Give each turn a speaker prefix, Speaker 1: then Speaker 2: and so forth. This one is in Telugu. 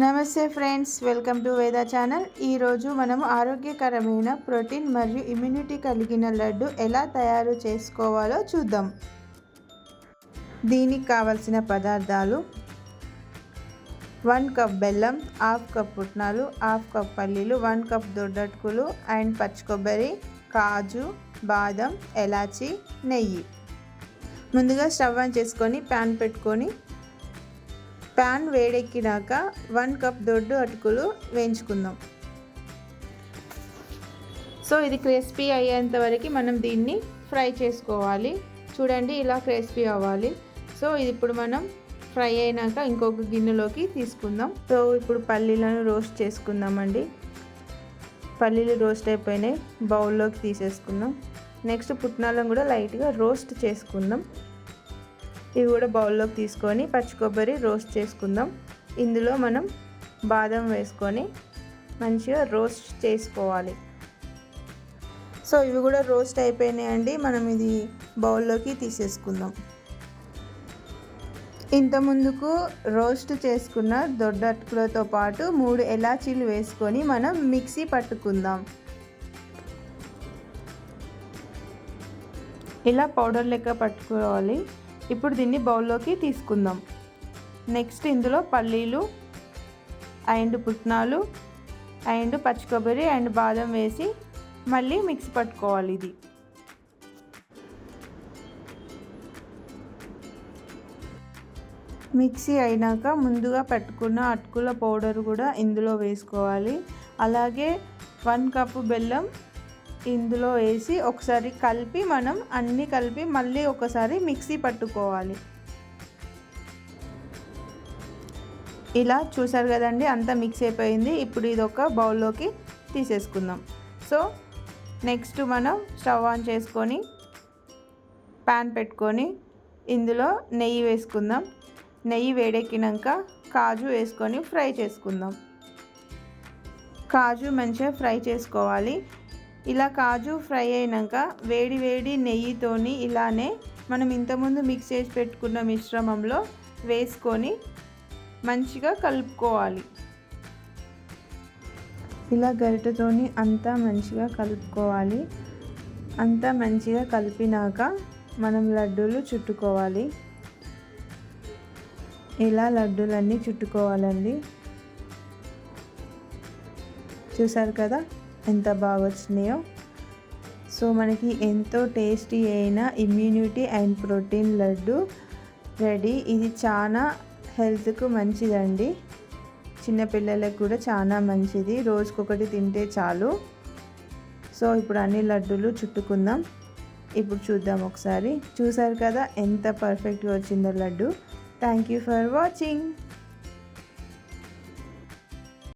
Speaker 1: నమస్తే ఫ్రెండ్స్, వెల్కమ్ టు వేద ఛానల్. ఈరోజు మనం ఆరోగ్యకరమైన ప్రోటీన్ మరియు ఇమ్యూనిటీ కలిగిన లడ్డు ఎలా తయారు చేసుకోవాలో చూద్దాం. దీనికి కావలసిన పదార్థాలు: 1 కప్ బెల్లం, హాఫ్ కప్ పుట్నాలు, హాఫ్ కప్ పల్లీలు, 1 కప్ దొడ్డటుకులు అండ్ పచ్చి కొబ్బరి, కాజు, బాదం, ఎలాచి, నెయ్యి. ముందుగా స్టవ్ ఆన్ చేసుకొని ప్యాన్ పెట్టుకొని ప్యాన్ వేడెక్కినాక 1 కప్ దొడ్డు అటుకులు వేయించుకుందాం. సో ఇది క్రిస్పీ అయ్యేంత వరకు మనం దీన్ని ఫ్రై చేసుకోవాలి. చూడండి, ఇలా క్రిస్పీ అవ్వాలి. సో ఇది ఇప్పుడు మనం ఫ్రై అయినాక ఇంకొక గిన్నెలోకి తీసుకుందాం. సో ఇప్పుడు పల్లీలను రోస్ట్ చేసుకుందామండి. పల్లీలు రోస్ట్ అయిపోయినాయి, బౌల్లోకి తీసేసుకుందాం. నెక్స్ట్ పుట్నాలను కూడా లైట్గా రోస్ట్ చేసుకుందాం. ఇవి కూడా బౌల్లోకి తీసుకొని పచ్చి కొబ్బరి రోస్ట్ చేసుకుందాం. ఇందులో మనం బాదం వేసుకొని మంచిగా రోస్ట్ చేసుకోవాలి. సో ఇవి కూడా రోస్ట్ అయిపోయినాయండి. మనం ఇది బౌల్లోకి తీసేసుకుందాం. ఇంత ముందుకు రోస్ట్ చేసుకున్న దొడ్డ అటుకులతో పాటు 3 ఎలాచీలు వేసుకొని మనం మిక్సీ పట్టుకుందాం. ఇలా పౌడర్ లెక్క పట్టుకోవాలి. ఇప్పుడు దీన్ని బౌల్లోకి తీసుకుందాం. నెక్స్ట్ ఇందులో పల్లీలు అండ్ పుట్నాలు అండ్ పచ్చి కొబ్బరి అండ్ బాదం వేసి మళ్ళీ మిక్సీ పట్టుకోవాలి. ఇది మిక్సీ అయినాక ముందుగా పట్టుకున్న అటుకుల పౌడర్ కూడా ఇందులో వేసుకోవాలి. అలాగే 1 కప్పు బెల్లం ఇందులో వేసి ఒకసారి కలిపి మనం అన్నీ కలిపి మళ్ళీ ఒకసారి మిక్సీ పట్టుకోవాలి. ఇలా చూసారు కదండి, అంతా మిక్స్ అయిపోయింది. ఇప్పుడు ఇది ఒక బౌల్లోకి తీసేసుకుందాం. సో నెక్స్ట్ మనం స్టవ్ ఆన్ చేసుకొని ప్యాన్ పెట్టుకొని ఇందులో నెయ్యి వేసుకుందాం. నెయ్యి వేడెక్కినాక కాజు వేసుకొని ఫ్రై చేసుకుందాం. కాజు మంచిగా ఫ్రై చేసుకోవాలి. ఇలా కాజు ఫ్రై అయినాక వేడి వేడి నెయ్యితోని ఇలానే మనం ఇంతకుముందు మిక్స్ చేసి పెట్టుకున్న మిశ్రమంలో వేసుకొని మంచిగా కలుపుకోవాలి. ఇలా గరిటెతోని అంతా మంచిగా కలుపుకోవాలి. అంతా మంచిగా కలిపినాక మనం లడ్డూలు చుట్టుకోవాలి. ఇలా లడ్డూలన్నీ చుట్టుకోవాలండి. చూసారు కదా ఎంత బాగా వచ్చినాయో. సో మనకి ఎంతో టేస్టీ అయిన immunity and protein laddu ready. ఇది చాలా హెల్త్కు మంచిదండి. చిన్నపిల్లలకు కూడా చాలా మంచిది. రోజుకొకటి తింటే చాలు. సో ఇప్పుడు అన్ని లడ్డూలు చుట్టుకుందాం. ఇప్పుడు చూద్దాం ఒకసారి. చూసారు కదా ఎంత పర్ఫెక్ట్గా వచ్చిందో laddu. Thank you for watching.